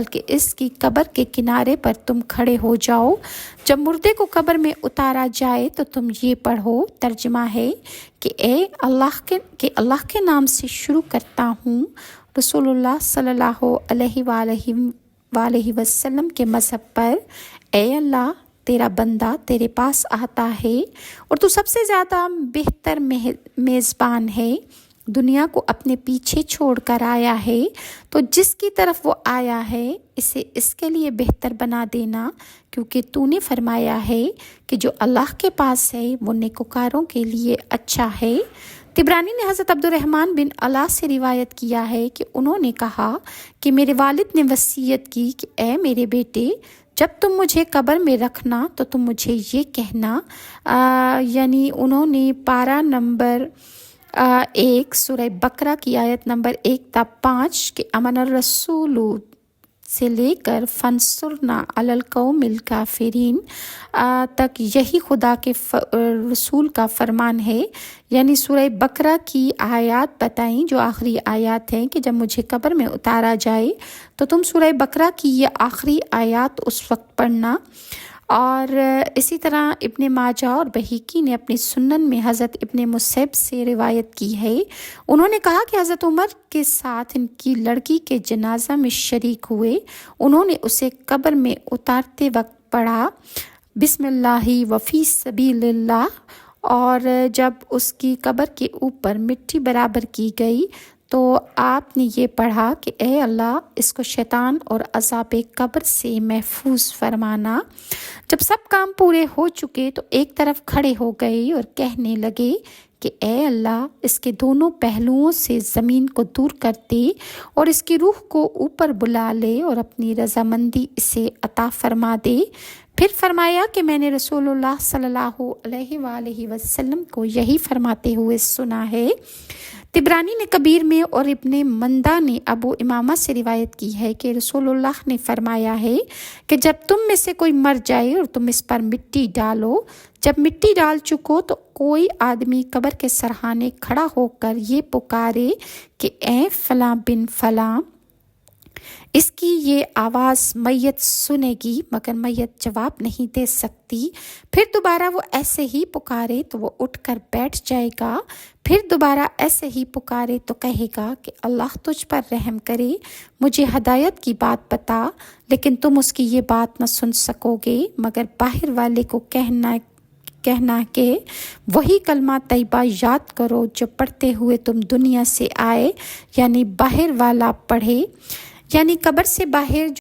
بلکہ اس کی قبر کے کنارے پر تم کھڑے ہو جاؤ۔ جب مردے کو قبر میں اتارا جائے تو تم یہ پڑھو۔ ترجمہ ہے کہ اللہ کے نام سے شروع کرتا ہوں۔ رسول اللہ صلی اللہ علیہ وآلہ وسلم کے مذہب پر، اے اللہ تیرا بندہ تیرے پاس آتا ہے اور تو سب سے زیادہ بہتر میزبان ہے۔ دنیا کو اپنے پیچھے چھوڑ کر آیا ہے تو جس کی طرف وہ آیا ہے اسے اس کے لیے بہتر بنا دینا، کیونکہ تو نے فرمایا ہے کہ جو اللہ کے پاس ہے وہ نیکوکاروں کے لیے اچھا ہے۔ طبرانی نے حضرت عبد الرحمن بن علا سے روایت کیا ہے کہ انہوں نے کہا کہ میرے والد نے وصیت کی کہ اے میرے بیٹے، جب تم مجھے قبر میں رکھنا تو تم مجھے یہ کہنا، یعنی انہوں نے پارہ نمبر 1 سورہ بقرہ کی آیت نمبر 1 تا 5 کہ امن الرسول سے لے کر فانصرنا علی القوم الکافرین تک یہی خدا کے رسول کا فرمان ہے، یعنی سورہ بقرہ کی آیات بتائیں جو آخری آیات ہیں کہ جب مجھے قبر میں اتارا جائے تو تم سورہ بقرہ کی یہ آخری آیات اس وقت پڑھنا۔ اور اسی طرح ابن ماجہ اور بہیقی نے اپنی سنن میں حضرت ابن مسیب سے روایت کی ہے، انہوں نے کہا کہ حضرت عمر کے ساتھ ان کی لڑکی کے جنازہ میں شریک ہوئے، انہوں نے اسے قبر میں اتارتے وقت پڑھا بسم اللہ وفی سبیل اللہ، اور جب اس کی قبر کے اوپر مٹی برابر کی گئی تو آپ نے یہ پڑھا کہ اے اللہ اس کو شیطان اور عذاب قبر سے محفوظ فرمانا۔ جب سب کام پورے ہو چکے تو ایک طرف کھڑے ہو گئے اور کہنے لگے کہ اے اللہ اس کے دونوں پہلوؤں سے زمین کو دور کر دے اور اس کی روح کو اوپر بلا لے اور اپنی رضامندی اسے عطا فرما دے۔ پھر فرمایا کہ میں نے رسول اللہ صلی اللہ علیہ وآلہ وسلم کو یہی فرماتے ہوئے سنا ہے۔ طبرانی نے کبیر میں اور ابن مندہ نے ابو امامہ سے روایت کی ہے کہ رسول اللہ نے فرمایا ہے کہ جب تم میں سے کوئی مر جائے اور تم اس پر مٹی ڈالو، جب مٹی ڈال چکو تو کوئی آدمی قبر کے سرحانے کھڑا ہو کر یہ پکارے کہ اے فلاں بن فلاں، اس کی یہ آواز میت سنے گی مگر میت جواب نہیں دے سکتی۔ پھر دوبارہ وہ ایسے ہی پکارے تو وہ اٹھ کر بیٹھ جائے گا، پھر دوبارہ ایسے ہی پکارے تو کہے گا کہ اللہ تجھ پر رحم کرے، مجھے ہدایت کی بات بتا، لیکن تم اس کی یہ بات نہ سن سکو گے مگر باہر والے کو کہنا کہ وہی کلمہ طیبہ یاد کرو جو پڑھتے ہوئے تم دنیا سے آئے، یعنی باہر والا پڑھے، یعنی قبر سے باہر